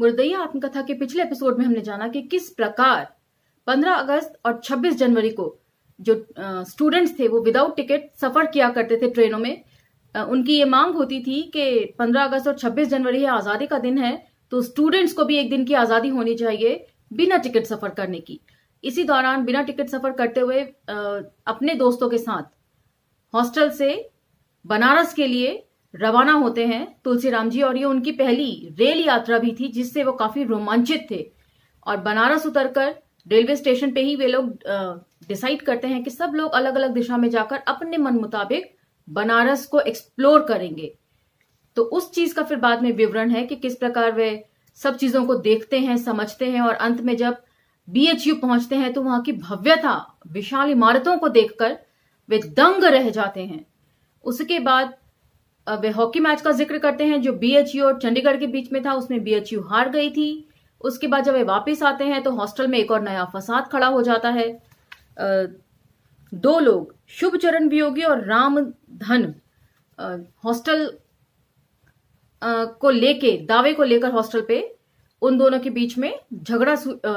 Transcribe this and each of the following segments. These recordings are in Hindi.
मुर्दैया आत्मकथा के पिछले एपिसोड में हमने जाना कि किस प्रकार 15 अगस्त और 26 जनवरी को जो स्टूडेंट्स थे वो विदाउट टिकट सफर किया करते थे ट्रेनों में। उनकी ये मांग होती थी कि 15 अगस्त और 26 जनवरी है, आजादी का दिन है, तो स्टूडेंट्स को भी एक दिन की आजादी होनी चाहिए बिना टिकट सफर करने की। इसी दौरान बिना टिकट सफर करते हुए अपने दोस्तों के साथ हॉस्टल से बनारस के लिए रवाना होते हैं तुलसीराम जी, और ये उनकी पहली रेल यात्रा भी थी जिससे वो काफी रोमांचित थे। और बनारस उतरकर रेलवे स्टेशन पे ही वे लोग डिसाइड करते हैं कि सब लोग अलग अलग दिशा में जाकर अपने मन मुताबिक बनारस को एक्सप्लोर करेंगे। तो उस चीज का फिर बाद में विवरण है कि किस प्रकार वे सब चीजों को देखते हैं, समझते हैं, और अंत में जब BHU पहुंचते हैं तो वहां की भव्यता, विशाल इमारतों को देखकर वे दंग रह जाते हैं। उसके बाद वे हॉकी मैच का जिक्र करते हैं जो BHU और चंडीगढ़ के बीच में था, उसमें BHU हार गई थी। उसके बाद जब वे वापस आते हैं तो हॉस्टल में एक और नया फसाद खड़ा हो जाता है। दो लोग, शुभचरण वियोगी और रामधन, हॉस्टल को लेके, दावे को लेकर हॉस्टल पे उन दोनों के बीच में झगड़ा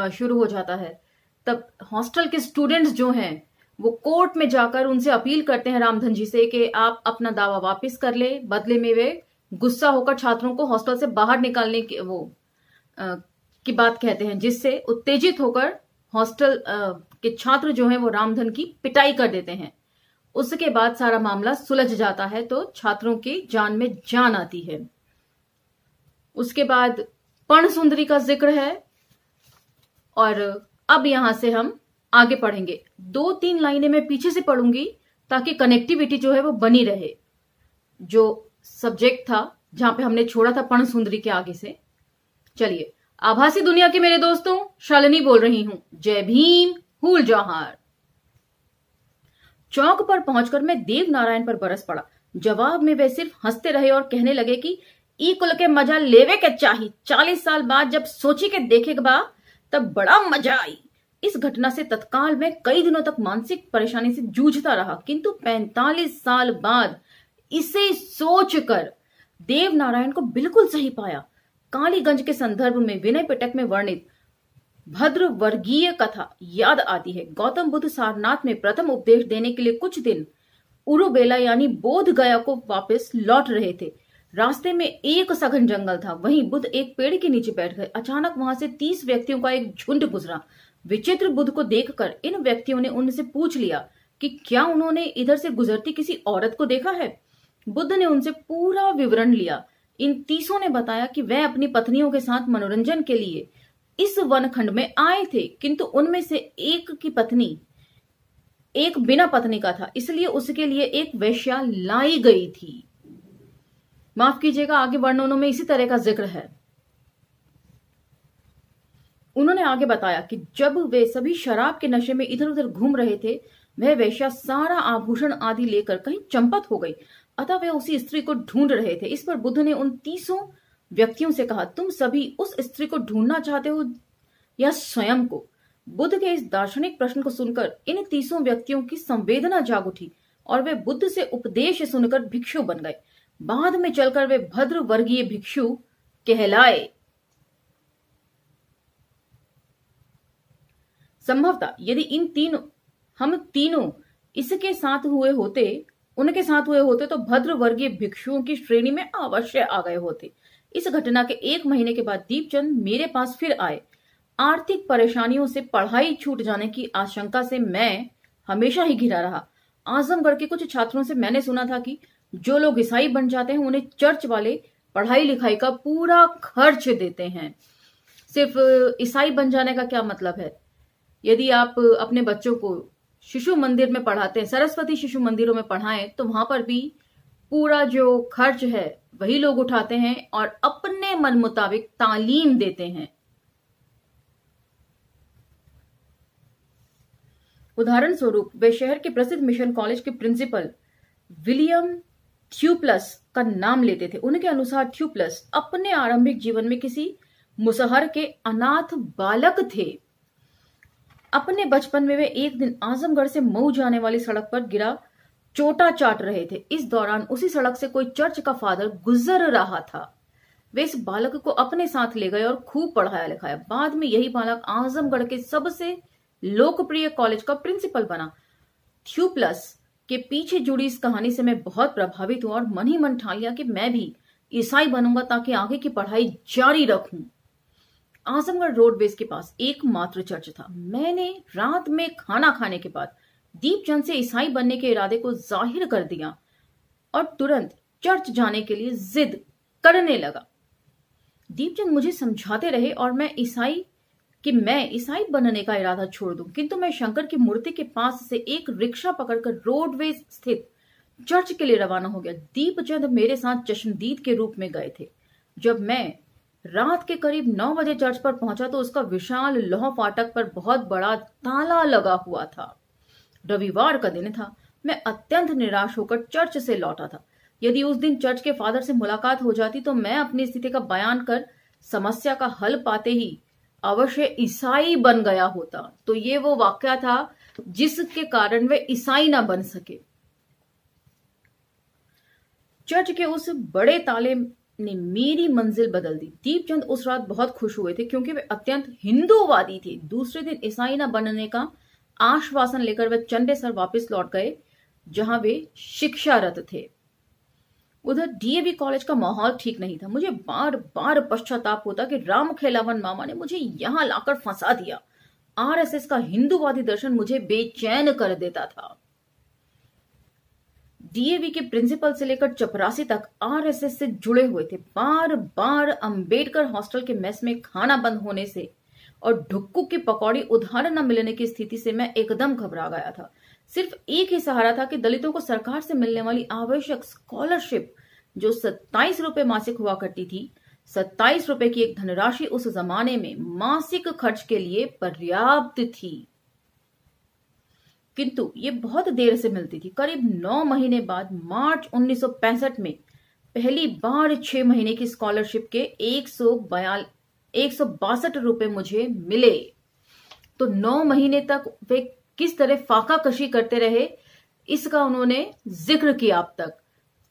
शुरू हो जाता है। तब हॉस्टल के स्टूडेंट्स जो हैं वो कोर्ट में जाकर उनसे अपील करते हैं रामधन जी से कि आप अपना दावा वापस कर ले। बदले में वे गुस्सा होकर छात्रों को हॉस्टल से बाहर निकालने की बात कहते हैं, जिससे उत्तेजित होकर हॉस्टल के छात्र जो हैं वो रामधन की पिटाई कर देते हैं। उसके बाद सारा मामला सुलझ जाता है तो छात्रों की जान में जान आती है। उसके बाद पर्ण सुंदरी का जिक्र है और अब यहां से हम आगे पढ़ेंगे। 2-3 लाइनें मैं पीछे से पढ़ूंगी ताकि कनेक्टिविटी जो है वो बनी रहे। जो सब्जेक्ट था जहां पे हमने छोड़ा था पर्ण सुंदरी के आगे से। चलिए, आभासी दुनिया के मेरे दोस्तों, शालिनी बोल रही हूं। जय भीम, हूल जौहार। चौक पर पहुंचकर मैं देव नारायण पर बरस पड़ा। जवाब में वे सिर्फ हंसते रहे और कहने लगे कि ई कुल के मजा लेवे के चाही। 40 साल बाद जब सोची के देखे के बा तब बड़ा मजा आई। इस घटना से तत्काल में कई दिनों तक मानसिक परेशानी से जूझता रहा, किंतु 45 साल बाद इसे सोचकर देव नारायण को बिल्कुल सही पाया। कालीगंज के संदर्भ में विनय पिटक में वर्णित भद्र वर्गीय कथा याद आती है। गौतम बुद्ध सारनाथ में प्रथम उपदेश देने के लिए कुछ दिन उरुबेला यानी बोध गया को वापस लौट रहे थे। रास्ते में एक सघन जंगल था। वहीं बुद्ध एक पेड़ के नीचे बैठ गए। अचानक वहां से 30 व्यक्तियों का एक झुंड गुजरा। विचित्र बुद्ध को देखकर इन व्यक्तियों ने उनसे पूछ लिया कि क्या उन्होंने इधर से गुजरती किसी औरत को देखा है। बुद्ध ने उनसे पूरा विवरण लिया। इन 30 ने बताया कि वह अपनी पत्नियों के साथ मनोरंजन के लिए इस वनखंड में आए थे, किंतु उनमें से एक की पत्नी एक बिना पत्नी का था, इसलिए उसके लिए एक वेश्या लाई गई थी। माफ कीजिएगा, आगे वर्णनों में इसी तरह का जिक्र है। उन्होंने आगे बताया कि जब वे सभी शराब के नशे में इधर उधर घूम रहे थे, वह वेश्या सारा आभूषण आदि लेकर कहीं चंपत हो गई, अतः वे उसी स्त्री को ढूंढ रहे थे। इस पर बुद्ध ने उन 30 व्यक्तियों से कहा, तुम सभी उस स्त्री को ढूंढना चाहते हो या स्वयं को? बुद्ध के इस दार्शनिक प्रश्न को सुनकर इन 30 व्यक्तियों की संवेदना जाग उठी और वे बुद्ध से उपदेश सुनकर भिक्षु बन गए। बाद में चलकर वे भद्र वर्गीय भिक्षु कहलाए। संभवतः यदि हम तीनों इसके साथ हुए होते, उनके साथ हुए होते तो भद्र वर्गीय भिक्षुओं की श्रेणी में अवश्य आ गए होते। इस घटना के 1 महीने के बाद दीपचंद मेरे पास फिर आए। आर्थिक परेशानियों से पढ़ाई छूट जाने की आशंका से मैं हमेशा ही घिरा रहा। आजमगढ़ के कुछ छात्रों से मैंने सुना था कि जो लोग ईसाई बन जाते हैं उन्हें चर्च वाले पढ़ाई लिखाई का पूरा खर्च देते हैं। सिर्फ ईसाई बन जाने का क्या मतलब है? यदि आप अपने बच्चों को शिशु मंदिर में पढ़ाते हैं, सरस्वती शिशु मंदिरों में पढ़ाएं, तो वहां पर भी पूरा जो खर्च है वही लोग उठाते हैं और अपने मन मुताबिक तालीम देते हैं। उदाहरण स्वरूप वे शहर के प्रसिद्ध मिशन कॉलेज के प्रिंसिपल विलियम थ्यूप्लस का नाम लेते थे। उनके अनुसार थ्यूप्लस अपने आरंभिक जीवन में किसी मुसहर के अनाथ बालक थे। अपने बचपन में वे एक दिन आजमगढ़ से मऊ जाने वाली सड़क पर गिरा चोटा चाट रहे थे। इस दौरान उसी सड़क से कोई चर्च का फादर गुजर रहा था। वे इस बालक को अपने साथ ले गए और खूब पढ़ाया लिखाया। बाद में यही बालक आजमगढ़ के सबसे लोकप्रिय कॉलेज का प्रिंसिपल बना। थ्यूप्लस के पीछे जुड़ी इस कहानी से मैं बहुत प्रभावित हुआ और मन ही मन ठान लिया कि मैं भी ईसाई बनूंगा ताकि आगे की पढ़ाई जारी रखूं। आजमगढ़ रोडवेज के पास एकमात्र चर्च था। मैंने रात में खाना खाने के बाद दीपचंद से ईसाई बनने के इरादे को जाहिर कर दिया और तुरंत चर्च जाने के लिए जिद करने लगा। दीपचंद मुझे समझाते रहे और मैं ईसाई बनने का इरादा छोड़ दूं, किंतु मैं शंकर की मूर्ति के पास से एक रिक्शा पकड़कर रोडवेज स्थित चर्च के लिए रवाना हो गया। दीपचंद मेरे साथ चश्मदीद के रूप में गए थे। जब मैं रात के करीब 9 बजे चर्च पर पहुंचा तो उसका विशाल लौह फाटक पर बहुत बड़ा ताला लगा हुआ था। रविवार का दिन था। मैं अत्यंत निराश होकर चर्च से लौटा था। यदि उस दिन चर्च के फादर से मुलाकात हो जाती तो मैं अपनी स्थिति का बयान कर समस्या का हल पाते ही अवश्य ईसाई बन गया होता। तो ये वो वाकया था जिसके कारण वे ईसाई ना बन सके। चर्च के उस बड़े ताले ने मेरी मंजिल बदल दी। दीपचंद उस रात बहुत खुश हुए थे क्योंकि वे अत्यंत हिंदूवादी थे। दूसरे दिन ईसाई न बनने का आश्वासन लेकर वे चंडेसर वापस लौट गए जहां वे शिक्षारत थे। उधर डीएवी कॉलेज का माहौल ठीक नहीं था। मुझे बार बार पश्चाताप होता कि राम खेलावन मामा ने मुझे यहां लाकर फंसा दिया। आरएसएस का हिंदूवादी दर्शन मुझे बेचैन कर देता था। डीएवी के प्रिंसिपल से लेकर चपरासी तक आरएसएस से जुड़े हुए थे। बार बार अंबेडकर हॉस्टल के मेस में खाना बंद होने से और ढुक्कू की पकौड़ी उधार न मिलने की स्थिति से मैं एकदम घबरा गया था। सिर्फ एक ही सहारा था कि दलितों को सरकार से मिलने वाली आवश्यक स्कॉलरशिप जो 27 रुपए मासिक हुआ करती थी, 27 रुपए की एक धनराशि उस जमाने में मासिक खर्च के लिए पर्याप्त थी, किंतु ये बहुत देर से मिलती थी। करीब 9 महीने बाद मार्च 1965 में पहली बार 6 महीने की स्कॉलरशिप के 162 रुपए मुझे मिले। तो 9 महीने तक वे किस तरह फाका कशी करते रहे इसका उन्होंने जिक्र किया अब तक,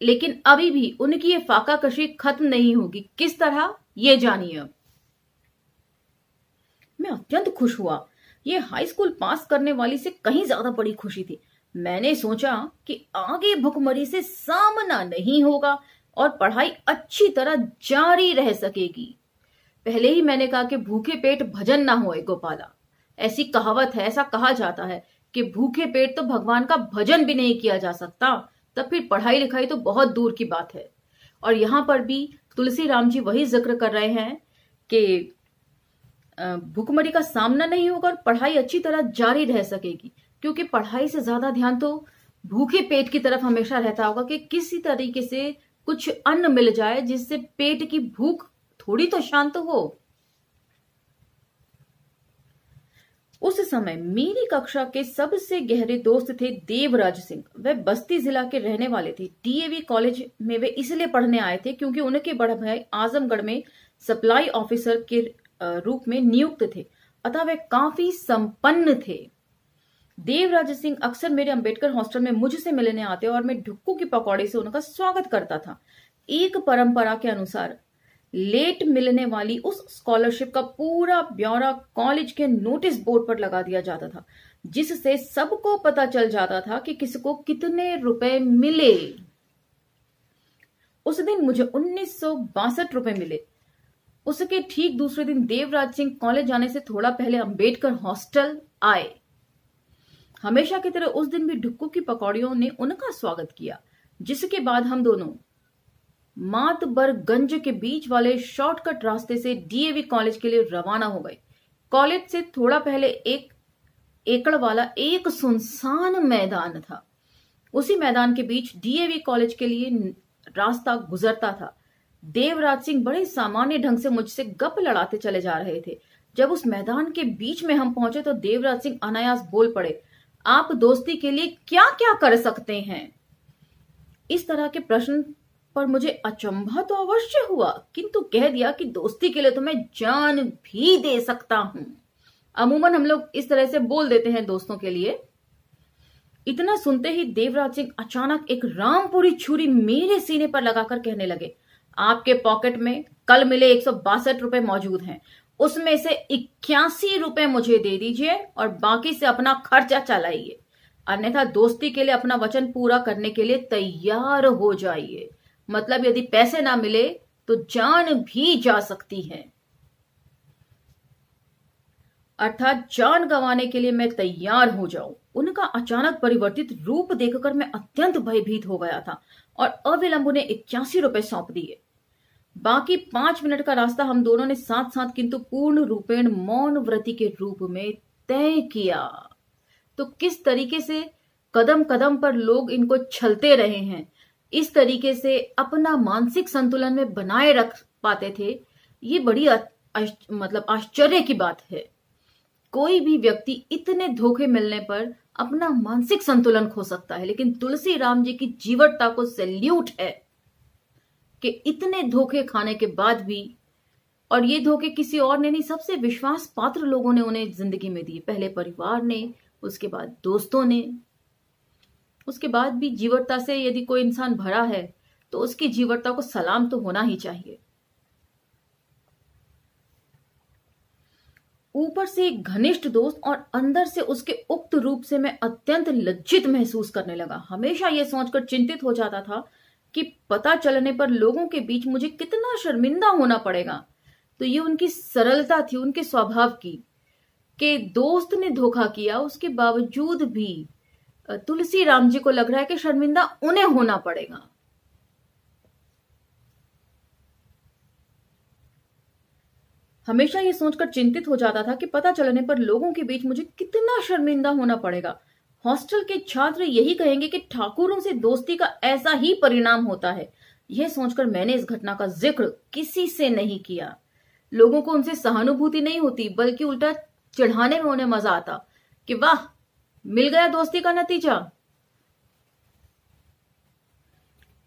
लेकिन अभी भी उनकी ये फाका कशी खत्म नहीं होगी। किस तरह, ये जानिए अब। मैं अत्यंत खुश हुआ। ये हाई स्कूल पास करने वाली से कहीं ज्यादा बड़ी खुशी थी। मैंने सोचा कि आगे भुखमरी से सामना नहीं होगा और पढ़ाई अच्छी तरह जारी रह सकेगी। पहले ही मैंने कहा कि भूखे पेट भजन ना होए गोपाला। ऐसी कहावत है, ऐसा कहा जाता है कि भूखे पेट तो भगवान का भजन भी नहीं किया जा सकता, तब फिर पढ़ाई लिखाई तो बहुत दूर की बात है। और यहां पर भी तुलसी राम जी वही जिक्र कर रहे हैं कि भूखमरी का सामना नहीं होगा और पढ़ाई अच्छी तरह जारी रह सकेगी, क्योंकि पढ़ाई से ज्यादा ध्यान तो भूखे पेट की तरफ हमेशा रहता होगा कि किसी तरीके से कुछ अन्न मिल जाए जिससे पेट की भूख थोड़ी तो शांत हो। उस समय मेरी कक्षा के सबसे गहरे दोस्त थे देवराज सिंह। वे बस्ती जिला के रहने वाले थे। डीएवी कॉलेज में वे इसलिए पढ़ने आए थे क्योंकि उनके बड़े भाई आजमगढ़ में सप्लाई ऑफिसर के रूप में नियुक्त थे, अतः वे काफी संपन्न थे। देवराज सिंह अक्सर मेरे अंबेडकर हॉस्टल में मुझसे मिलने आते और मैं ढुक्कू की पकौड़े से उनका स्वागत करता था। एक परंपरा के अनुसार लेट मिलने वाली उस स्कॉलरशिप का पूरा ब्यौरा कॉलेज के नोटिस बोर्ड पर लगा दिया जाता था, जिससे सबको पता चल जाता था कि किसको कितने रुपए मिले। उस दिन मुझे 1962 रुपए मिले। उसके ठीक दूसरे दिन देवराज सिंह कॉलेज जाने से थोड़ा पहले अंबेडकर हॉस्टल आए। हमेशा की तरह उस दिन भी ढुक्कू की पकौड़ियों ने उनका स्वागत किया, जिसके बाद हम दोनों मातबरगंज के बीच वाले शॉर्टकट रास्ते से डीएवी कॉलेज के लिए रवाना हो गए। कॉलेज से थोड़ा पहले 1 एकड़ वाला एक सुनसान मैदान था। उसी मैदान के बीच डीएवी कॉलेज के लिए रास्ता गुजरता था। देवराज सिंह बड़े सामान्य ढंग से मुझसे गप लड़ाते चले जा रहे थे। जब उस मैदान के बीच में हम पहुंचे तो देवराज सिंह अनायास बोल पड़े, आप दोस्ती के लिए क्या क्या कर सकते हैं? इस तरह के प्रश्न पर मुझे अचंभा तो अवश्य हुआ, किंतु कह दिया कि दोस्ती के लिए तो मैं जान भी दे सकता हूं। अमूमन हम लोग इस तरह से बोल देते हैं दोस्तों के लिए। इतना सुनते ही देवराज सिंह अचानक एक रामपुरी छुरी मेरे सीने पर लगाकर कहने लगे, आपके पॉकेट में कल मिले 162 रुपए मौजूद हैं, उसमें से 81 रुपए मुझे दे दीजिए और बाकी से अपना खर्चा चलाइए, अन्यथा दोस्ती के लिए अपना वचन पूरा करने के लिए तैयार हो जाइए। मतलब यदि पैसे ना मिले तो जान भी जा सकती है, अर्थात जान गंवाने के लिए मैं तैयार हो जाऊं। उनका अचानक परिवर्तित रूप देखकर मैं अत्यंत भयभीत हो गया था और अविलंब उन्हें 81 रुपए सौंप दिए। बाकी 5 मिनट का रास्ता हम दोनों ने साथ साथ किंतु पूर्ण रूपेण मौन व्रती के रूप में तय किया। तो किस तरीके से कदम कदम पर लोग इनको छलते रहे हैं, इस तरीके से अपना मानसिक संतुलन में बनाए रख पाते थे, ये बड़ी मतलब आश्चर्य की बात है। कोई भी व्यक्ति इतने धोखे मिलने पर अपना मानसिक संतुलन खो सकता है, लेकिन तुलसी राम जी की जीवटता को सैल्यूट है कि इतने धोखे खाने के बाद भी, और ये धोखे किसी और ने नहीं, सबसे विश्वास पात्र लोगों ने उन्हें जिंदगी में दिए। पहले परिवार ने, उसके बाद दोस्तों ने, उसके बाद भी जीवटता से यदि कोई इंसान भरा है तो उसकी जीवटता को सलाम तो होना ही चाहिए। ऊपर से एक घनिष्ठ दोस्त और अंदर से उसके उक्त रूप से मैं अत्यंत लज्जित महसूस करने लगा। हमेशा यह सोचकर चिंतित हो जाता था कि पता चलने पर लोगों के बीच मुझे कितना शर्मिंदा होना पड़ेगा। तो ये उनकी सरलता थी, उनके स्वभाव की, कि दोस्त ने धोखा किया उसके बावजूद भी तुलसी राम जी को लग रहा है कि शर्मिंदा उन्हें होना पड़ेगा। हमेशा ये सोचकर चिंतित हो जाता था कि पता चलने पर लोगों के बीच मुझे कितना शर्मिंदा होना पड़ेगा। हॉस्टल के छात्र यही कहेंगे कि ठाकुरों से दोस्ती का ऐसा ही परिणाम होता है। यह सोचकर मैंने इस घटना का जिक्र किसी से नहीं किया। लोगों को उनसे सहानुभूति नहीं होती, बल्कि उल्टा चिढ़ाने में उन्हें मजा आता कि वाह, मिल गया दोस्ती का नतीजा।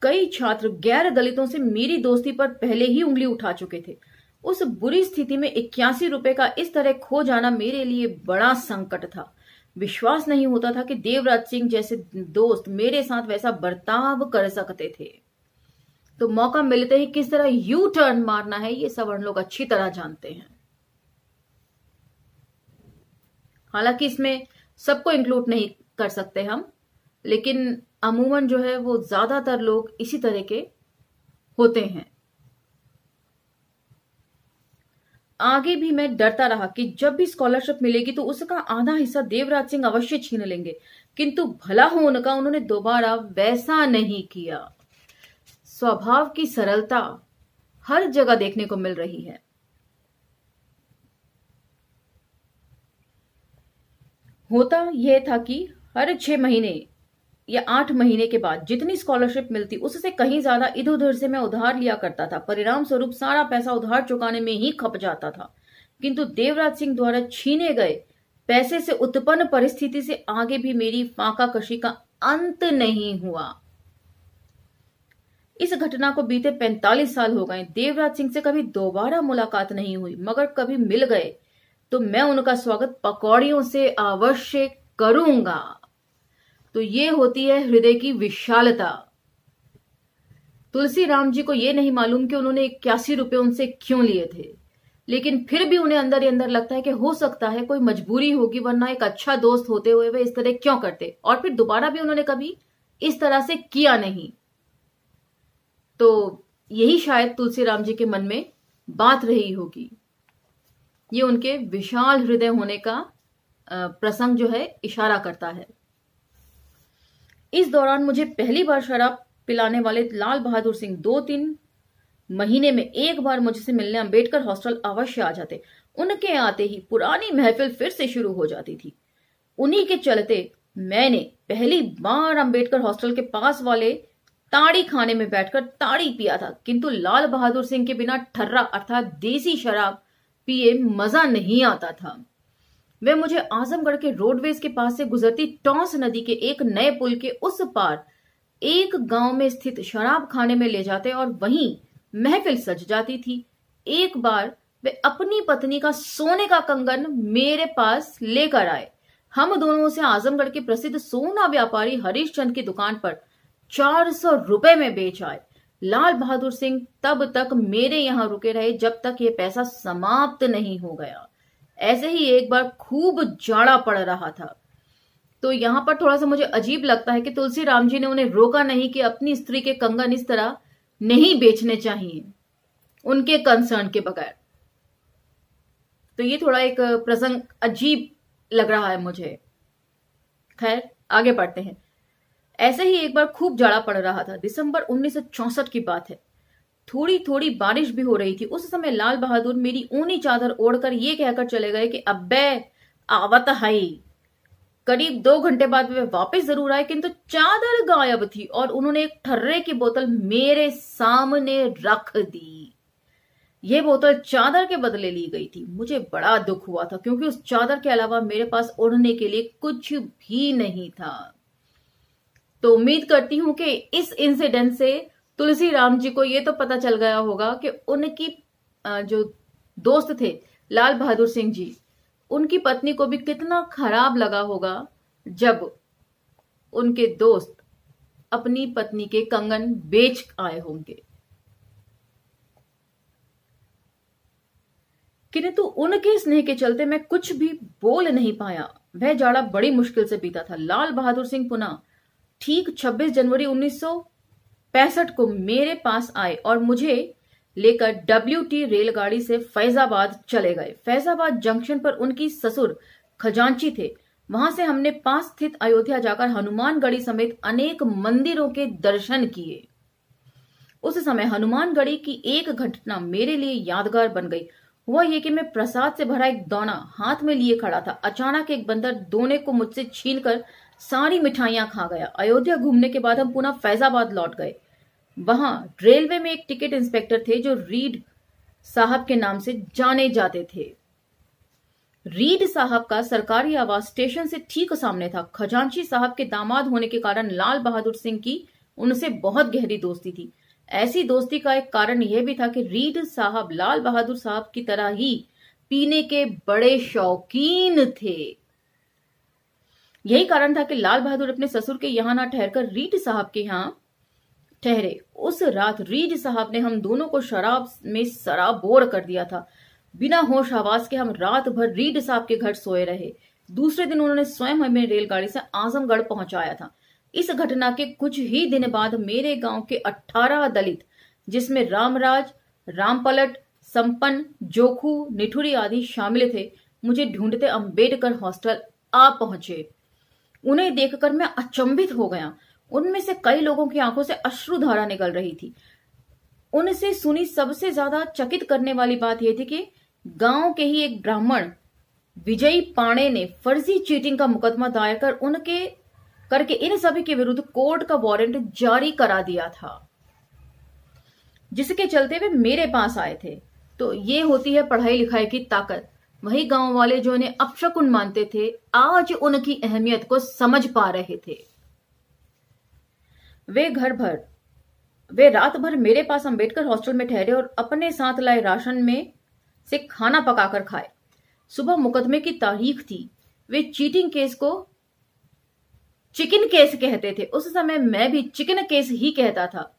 कई छात्र गैर दलितों से मेरी दोस्ती पर पहले ही उंगली उठा चुके थे। उस बुरी स्थिति में 81 रुपए का इस तरह खो जाना मेरे लिए बड़ा संकट था। विश्वास नहीं होता था कि देवराज सिंह जैसे दोस्त मेरे साथ वैसा बर्ताव कर सकते थे। तो मौका मिलते ही किस तरह यू टर्न मारना है, ये सब हम लोग अच्छी तरह जानते हैं। हालांकि इसमें सबको इंक्लूड नहीं कर सकते हम, लेकिन अमूमन जो है वो ज्यादातर लोग इसी तरह के होते हैं। आगे भी मैं डरता रहा कि जब भी स्कॉलरशिप मिलेगी तो उसका आधा हिस्सा देवराज सिंह अवश्य छीन लेंगे, किंतु भला हो उनका, उन्होंने दोबारा वैसा नहीं किया। स्वभाव की सरलता हर जगह देखने को मिल रही है। होता यह था कि हर 6 महीने या 8 महीने के बाद जितनी स्कॉलरशिप मिलती उससे कहीं ज्यादा इधर उधर से मैं उधार लिया करता था। परिणाम स्वरूप सारा पैसा उधार चुकाने में ही खप जाता था। किंतु देवराज सिंह द्वारा छीने गए पैसे से उत्पन्न परिस्थिति से आगे भी मेरी फाका कशी का अंत नहीं हुआ। इस घटना को बीते 45 साल हो गए। देवराज सिंह से कभी दोबारा मुलाकात नहीं हुई, मगर कभी मिल गए तो मैं उनका स्वागत पकौड़ियों से अवश्य करूंगा। तो ये होती है हृदय की विशालता। तुलसी राम जी को यह नहीं मालूम कि उन्होंने 81 रुपए उनसे क्यों लिए थे, लेकिन फिर भी उन्हें अंदर ही अंदर लगता है कि हो सकता है कोई मजबूरी होगी, वरना एक अच्छा दोस्त होते हुए वे इस तरह क्यों करते। और फिर दोबारा भी उन्होंने कभी इस तरह से किया नहीं। तो यही शायद तुलसी राम जी के मन में बात रही होगी। ये उनके विशाल हृदय होने का प्रसंग जो है इशारा करता है। इस दौरान मुझे पहली बार शराब पिलाने वाले लाल बहादुर सिंह 2-3 महीने में एक बार मुझसे मिलने अंबेडकर हॉस्टल अवश्य आ जाते। उनके आते ही पुरानी महफिल फिर से शुरू हो जाती थी। उन्हीं के चलते मैंने पहली बार अंबेडकर हॉस्टल के पास वाले ताड़ी खाने में बैठकर ताड़ी पिया था, किंतु लाल बहादुर सिंह के बिना ठर्रा अर्थात देसी शराब पिए मजा नहीं आता था। वे मुझे आजमगढ़ के रोडवेज के पास से गुजरती टॉस नदी के एक नए पुल के उस पार एक गांव में स्थित शराब खाने में ले जाते और वहीं महफिल सज जाती थी। एक बार वे अपनी पत्नी का सोने का कंगन मेरे पास लेकर आए। हम दोनों से आजमगढ़ के प्रसिद्ध सोना व्यापारी हरीश चंद की दुकान पर 400 रुपए में बेच आए। लाल बहादुर सिंह तब तक मेरे यहां रुके रहे जब तक ये पैसा समाप्त नहीं हो गया। ऐसे ही एक बार खूब जाड़ा पड़ रहा था, तो यहां पर थोड़ा सा मुझे अजीब लगता है कि तुलसी राम जी ने उन्हें रोका नहीं कि अपनी स्त्री के कंगन इस तरह नहीं बेचने चाहिए उनके कंसर्न के बगैर। तो ये थोड़ा एक प्रसंग अजीब लग रहा है मुझे। खैर आगे बढ़ते हैं। ऐसे ही एक बार खूब जाड़ा पड़ रहा था। दिसंबर 1964 की बात है। थोड़ी थोड़ी बारिश भी हो रही थी। उस समय लाल बहादुर मेरी ऊनी चादर ओढ़कर ये कहकर चले गए कि अब्बे आवत हाई। करीब 2 घंटे बाद वे वापस जरूर आए, किंतु चादर गायब थी और उन्होंने एक ठर्रे की बोतल मेरे सामने रख दी। यह बोतल चादर के बदले ली गई थी। मुझे बड़ा दुख हुआ था क्योंकि उस चादर के अलावा मेरे पास ओढ़ने के लिए कुछ भी नहीं था। तो उम्मीद करती हूं कि इस इंसिडेंट से तुलसी राम जी को यह तो पता चल गया होगा कि उनकी जो दोस्त थे लाल बहादुर सिंह जी, उनकी पत्नी को भी कितना खराब लगा होगा जब उनके दोस्त अपनी पत्नी के कंगन बेच आए होंगे। किंतु उनके स्नेह के चलते मैं कुछ भी बोल नहीं पाया। वह जाड़ा बड़ी मुश्किल से बीता था। लाल बहादुर सिंह पुनः ठीक 26 जनवरी 1965 को मेरे पास आए और मुझे लेकर WT रेलगाड़ी से फैजाबाद चले गए। फैजाबाद जंक्शन पर उनकी ससुर खजांची थे। वहां से हमने पास स्थित अयोध्या जाकर हनुमानगढ़ी समेत अनेक मंदिरों के दर्शन किए। उस समय हनुमानगढ़ी की एक घटना मेरे लिए यादगार बन गई। हुआ ये कि मैं प्रसाद से भरा एक दोना हाथ में लिए खड़ा था। अचानक एक बंदर दोने को मुझसे छीनकर सारी मिठाइयां खा गया। अयोध्या घूमने के बाद हम पुनः फैजाबाद लौट गए। वहां रेलवे में एक टिकट इंस्पेक्टर थे जो रीड साहब के नाम से जाने जाते थे। रीड साहब का सरकारी आवास स्टेशन से ठीक सामने था। खजांची साहब के दामाद होने के कारण लाल बहादुर सिंह की उनसे बहुत गहरी दोस्ती थी। ऐसी दोस्ती का एक कारण यह भी था कि रीड साहब लाल बहादुर साहब की तरह ही पीने के बड़े शौकीन थे। यही कारण था कि लाल बहादुर अपने ससुर के यहां ना ठहरकर रीड साहब के यहां ठहरे। उस रात रीड साहब ने हम दोनों को शराब में सराबोर कर दिया था। बिना होश हवास के हम रात भर रीड साहब के घर सोए रहे। दूसरे दिन उन्होंने स्वयं हमें रेलगाड़ी से आजमगढ़ पहुंचाया था। इस घटना के कुछ ही दिन बाद मेरे गांव के 18 दलित, जिसमें रामराज, रामपलट, संपन्न, जोखू, निठुरी आदि शामिल थे, मुझे ढूंढते अंबेडकर हॉस्टल आ पहुंचे। उन्हें देखकर मैं अचंभित हो गया। उनमें से कई लोगों की आंखों से अश्रुधारा निकल रही थी। उनसे सुनी सबसे ज्यादा चकित करने वाली बात यह थी कि गांव के ही एक ब्राह्मण विजयी पाणे ने फर्जी चीटिंग का मुकदमा दायर करके इन सभी के विरुद्ध कोर्ट का वारंट जारी करा दिया था, जिसके चलते वे मेरे पास आए थे। तो ये होती है पढ़ाई लिखाई की ताकत। वही गांव वाले जो इन्हें अपशकुन मानते थे, आज उनकी अहमियत को समझ पा रहे थे। वे रात भर मेरे पास अंबेडकर हॉस्टल में ठहरे और अपने साथ लाए राशन में से खाना पकाकर खाए। सुबह मुकदमे की तारीख थी। वे चीटिंग केस को चिकन केस कहते थे। उस समय मैं भी चिकन केस ही कहता था।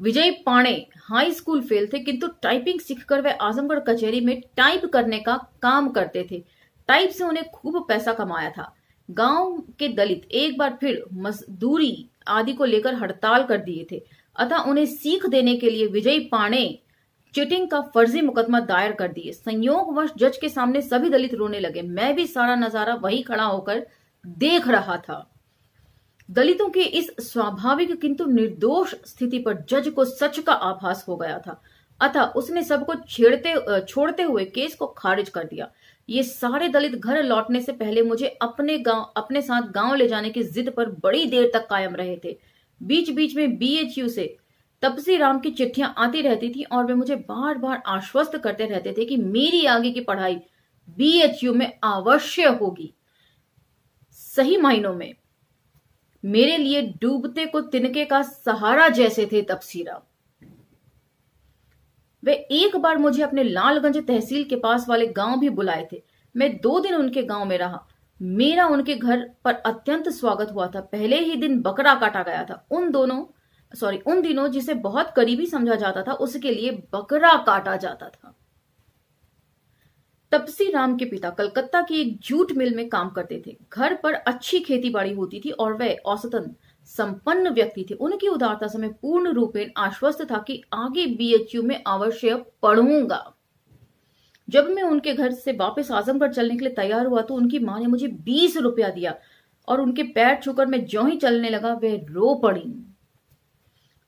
विजय पाणे हाई स्कूल फेल थे, किंतु टाइपिंग सीखकर वे आजमगढ़ कचहरी में टाइप करने का काम करते थे। टाइप से उन्हें खूब पैसा कमाया था। गांव के दलित एक बार फिर मजदूरी आदि को लेकर हड़ताल कर दिए थे, अतः उन्हें सीख देने के लिए विजय पाणे चीटिंग का फर्जी मुकदमा दायर कर दिए। संयोगवश जज के सामने सभी दलित रोने लगे। मैं भी सारा नजारा वही खड़ा होकर देख रहा था। दलितों की इस स्वाभाविक किंतु निर्दोष स्थिति पर जज को सच का आभास हो गया था, अतः उसने सबको छोड़ते हुए केस को खारिज कर दिया। ये सारे दलित घर लौटने से पहले मुझे अपने साथ गांव ले जाने की जिद पर बड़ी देर तक कायम रहे थे। बीच बीच में BHU से तपसी राम की चिट्ठियां आती रहती थी और वे मुझे बार बार आश्वस्त करते रहते थे कि मेरी आगे की पढ़ाई BHU में अवश्य होगी। सही मायनों में मेरे लिए डूबते को तिनके का सहारा जैसे थे तपसी राम। वे एक बार मुझे अपने लालगंज तहसील के पास वाले गांव भी बुलाए थे। मैं 2 दिन उनके गांव में रहा। मेरा उनके घर पर अत्यंत स्वागत हुआ था। पहले ही दिन बकरा काटा गया था। उन दिनों जिसे बहुत करीबी समझा जाता था उसके लिए बकरा काटा जाता था। तपसी राम के पिता कलकत्ता की एक जूट मिल में काम करते थे। घर पर अच्छी खेती बाड़ी होती थी और वे औसतन संपन्न व्यक्ति थे। उनकी उदारता से मैं पूर्ण रूपेण आश्वस्त था कि आगे बीएचयू में अवश्य पढ़ूंगा। जब मैं उनके घर से वापस आजमगढ़ चलने के लिए तैयार हुआ तो उनकी मां ने मुझे 20 रुपया दिया और उनके पैर छूकर मैं ज्यों ही चलने लगा वे रो पड़ी।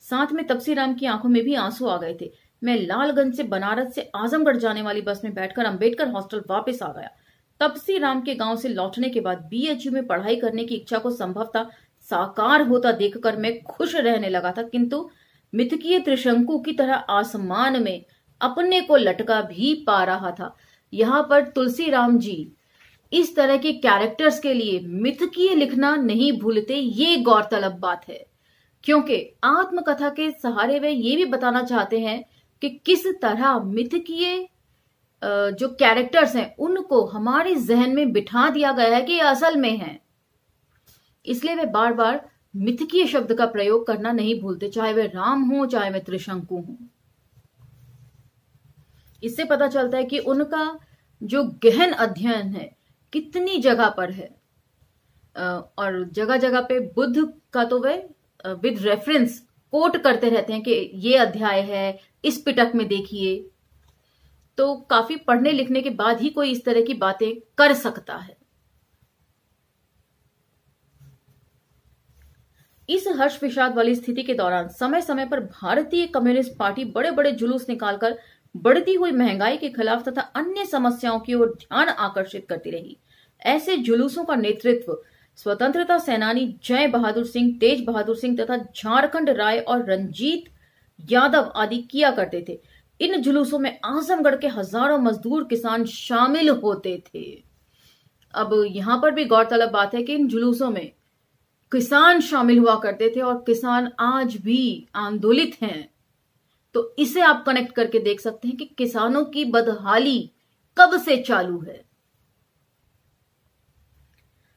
साथ में तपसी राम की आंखों में भी आंसू आ गए थे। मैं लालगंज से बनारस से आजमगढ़ जाने वाली बस में बैठकर अंबेडकर हॉस्टल वापस आ गया। तपसी राम के गांव से लौटने के बाद बीएचयू में पढ़ाई करने की इच्छा को संभवतः साकार होता देखकर मैं खुश रहने लगा था, किंतु मिथकीय त्रिशंकु की तरह आसमान में अपने को लटका भी पा रहा था। यहाँ पर तुलसी राम जी इस तरह के कैरेक्टर्स के लिए मिथकीय लिखना नहीं भूलते, ये गौरतलब बात है, क्योंकि आत्मकथा के सहारे वे ये भी बताना चाहते हैं कि किस तरह मिथकीय जो कैरेक्टर्स हैं उनको हमारे जहन में बिठा दिया गया है कि ये असल में है। इसलिए वे बार बार मिथकीय शब्द का प्रयोग करना नहीं भूलते, चाहे वे राम हो चाहे वे त्रिशंकु हो। इससे पता चलता है कि उनका जो गहन अध्ययन है कितनी जगह पर है, और जगह जगह पे बुद्ध का तो वे विद रेफरेंस कोट करते रहते हैं कि ये अध्याय है, इस पिटक में देखिए। तो काफी पढ़ने लिखने के बाद ही कोई इस तरह की बातें कर सकता है। इस हर्ष विषाद वाली स्थिति के दौरान समय समय पर भारतीय कम्युनिस्ट पार्टी बड़े बड़े जुलूस निकालकर बढ़ती हुई महंगाई के खिलाफ तथा अन्य समस्याओं की ओर ध्यान आकर्षित करती रही। ऐसे जुलूसों का नेतृत्व स्वतंत्रता सेनानी जय बहादुर सिंह, तेज बहादुर सिंह तथा झारखंड राय और रंजीत यादव आदि किया करते थे। इन जुलूसों में आजमगढ़ के हजारों मजदूर किसान शामिल होते थे। अब यहां पर भी गौरतलब बात है कि इन जुलूसों में किसान शामिल हुआ करते थे और किसान आज भी आंदोलित हैं। तो इसे आप कनेक्ट करके देख सकते हैं कि किसानों की बदहाली कब से चालू है।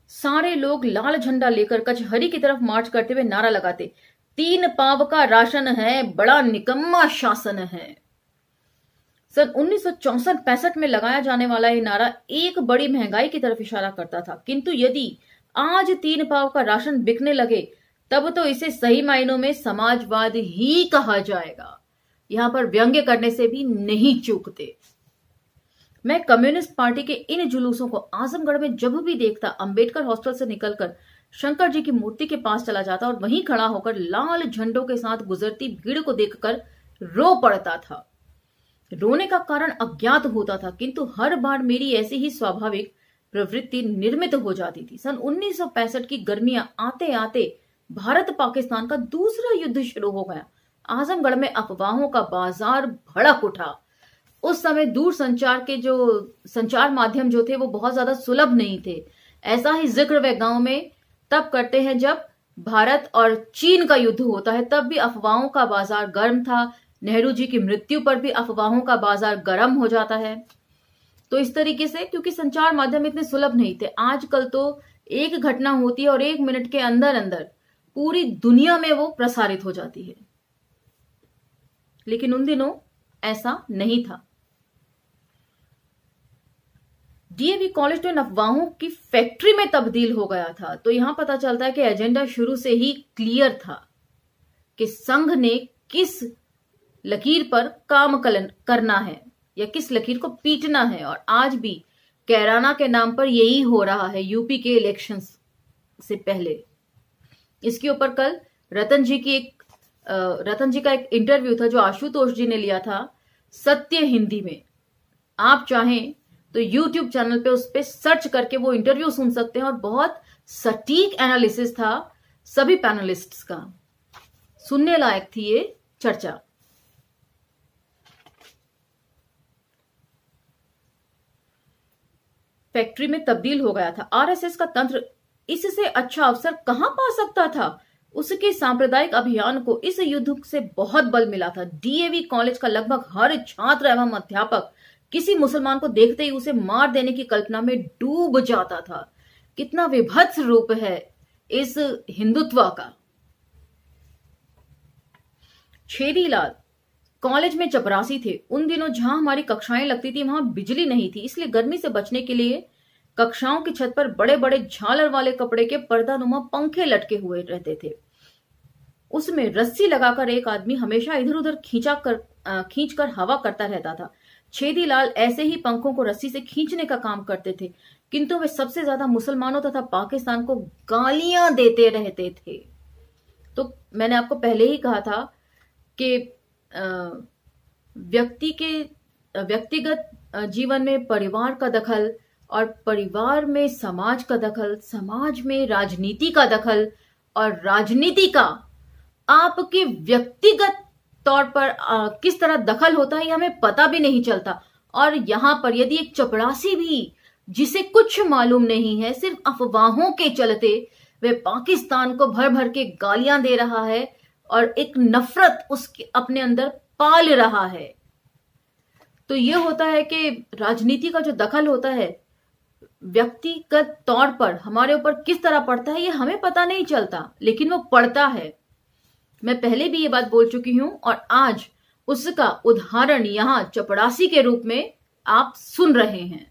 सारे लोग लाल झंडा लेकर कचहरी की तरफ मार्च करते हुए नारा लगाते, 3 पाव का राशन है, बड़ा निकम्मा शासन है। सन 1964-65 में लगाया जाने वाला यह नारा एक बड़ी महंगाई की तरफ इशारा करता था, किंतु यदि आज 3 पाव का राशन बिकने लगे तब तो इसे सही मायनों में समाजवाद ही कहा जाएगा। यहां पर व्यंग्य करने से भी नहीं चूकते। मैं कम्युनिस्ट पार्टी के इन जुलूसों को आजमगढ़ में जब भी देखता, अंबेडकर हॉस्टल से निकलकर शंकर जी की मूर्ति के पास चला जाता और वहीं खड़ा होकर लाल झंडों के साथ गुजरती भीड़ को देखकर रो पड़ता था। रोने का कारण अज्ञात होता था, किंतु हर बार मेरी ऐसी ही स्वाभाविक प्रवृत्ति निर्मित हो जाती थी। सन 1965 की गर्मियां आते आते भारत पाकिस्तान का दूसरा युद्ध शुरू हो गया। आजमगढ़ में अफवाहों का बाजार भड़क उठा। उस समय दूर संचार के जो संचार माध्यम जो थे वो बहुत ज्यादा सुलभ नहीं थे। ऐसा ही जिक्र वे गांव में तब करते हैं जब भारत और चीन का युद्ध होता है, तब भी अफवाहों का बाजार गर्म था। नेहरू जी की मृत्यु पर भी अफवाहों का बाजार गर्म हो जाता है। तो इस तरीके से, क्योंकि संचार माध्यम इतने सुलभ नहीं थे। आजकल तो एक घटना होती है और 1 मिनट के अंदर अंदर पूरी दुनिया में वो प्रसारित हो जाती है, लेकिन उन दिनों ऐसा नहीं था। डीएवी कॉलेज तो इन अफवाहों की फैक्ट्री में तब्दील हो गया था। तो यहां पता चलता है कि एजेंडा शुरू से ही क्लियर था कि संघ ने किस लकीर पर काम करना है या किस लकीर को पीटना है। और आज भी कैराना के नाम पर यही हो रहा है यूपी के इलेक्शंस से पहले। इसके ऊपर कल रतन जी का एक इंटरव्यू था जो आशुतोष जी ने लिया था सत्य हिंदी में। आप चाहें तो YouTube चैनल पे उस पे सर्च करके वो इंटरव्यू सुन सकते हैं और बहुत सटीक एनालिसिस था सभी पैनलिस्ट्स का। सुनने लायक थी ये चर्चा। फैक्ट्री में तब्दील हो गया था। आरएसएस का तंत्र इससे अच्छा अवसर कहां पा सकता था। उसके सांप्रदायिक अभियान को इस युद्ध से बहुत बल मिला था। डीएवी कॉलेज का लगभग हर छात्र एवं अध्यापक किसी मुसलमान को देखते ही उसे मार देने की कल्पना में डूब जाता था। कितना विभत्स रूप है इस हिंदुत्व का। छेदीलाल कॉलेज में चपरासी थे। उन दिनों जहां हमारी कक्षाएं लगती थी वहां बिजली नहीं थी, इसलिए गर्मी से बचने के लिए कक्षाओं की छत पर बड़े बड़े झालर वाले कपड़े के पर्दानुमा पंखे लटके हुए रहते थे। उसमें रस्सी लगाकर एक आदमी हमेशा इधर उधर खींच कर हवा करता रहता था। छेदीलाल ऐसे ही पंखों को रस्सी से खींचने का काम करते थे, किंतु वे सबसे ज्यादा मुसलमानों तथा पाकिस्तान को गालियां देते रहते थे। तो मैंने आपको पहले ही कहा था कि व्यक्तिगत जीवन में परिवार का दखल और परिवार में समाज का दखल, समाज में राजनीति का दखल और राजनीति का आपके व्यक्तिगत तौर पर किस तरह दखल होता है ये हमें पता भी नहीं चलता। और यहां पर यदि एक चपरासी भी जिसे कुछ मालूम नहीं है, सिर्फ अफवाहों के चलते वे पाकिस्तान को भर भर के गालियां दे रहा है और एक नफरत उसके अपने अंदर पाल रहा है, तो ये होता है कि राजनीति का जो दखल होता है व्यक्तिगत तौर पर हमारे ऊपर किस तरह पड़ता है ये हमें पता नहीं चलता, लेकिन वो पड़ता है। मैं पहले भी ये बात बोल चुकी हूं और आज उसका उदाहरण यहां चपरासी के रूप में आप सुन रहे हैं।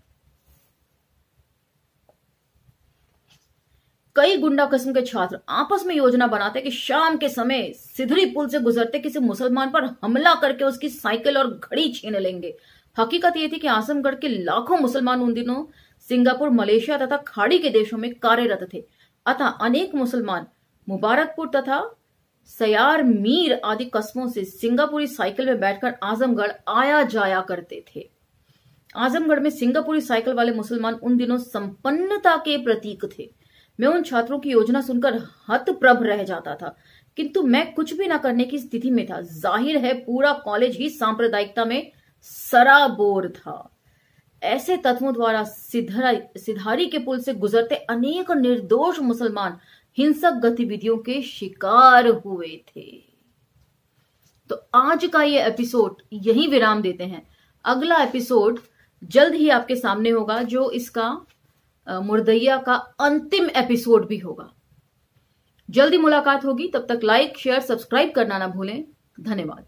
कई गुंडा किस्म के छात्र आपस में योजना बनाते कि शाम के समय सिधरी पुल से गुजरते किसी मुसलमान पर हमला करके उसकी साइकिल और घड़ी छीन लेंगे। हकीकत यह थी कि आजमगढ़ के लाखों मुसलमान उन दिनों सिंगापुर, मलेशिया तथा खाड़ी के देशों में कार्यरत थे। अतः अनेक मुसलमान मुबारकपुर तथा सयार मीर आदि कस्बों से सिंगापुरी साइकिल में बैठकर आजमगढ़ आया जाया करते थे। आजमगढ़ में सिंगापुरी साइकिल वाले मुसलमान उन दिनों संपन्नता के प्रतीक थे। मैं उन छात्रों की योजना सुनकर हतप्रभ रह जाता था, किंतु मैं कुछ भी न करने की स्थिति में था। जाहिर है पूरा कॉलेज ही सांप्रदायिकता में सराबोर था। ऐसे तत्वों द्वारा सिधारी के पुल से गुजरते अनेक निर्दोष मुसलमान हिंसक गतिविधियों के शिकार हुए थे। तो आज का ये एपिसोड यहीं विराम देते हैं। अगला एपिसोड जल्द ही आपके सामने होगा, जो इसका मुर्दैया का अंतिम एपिसोड भी होगा। जल्दी मुलाकात होगी, तब तक लाइक, शेयर, सब्सक्राइब करना ना भूलें। धन्यवाद।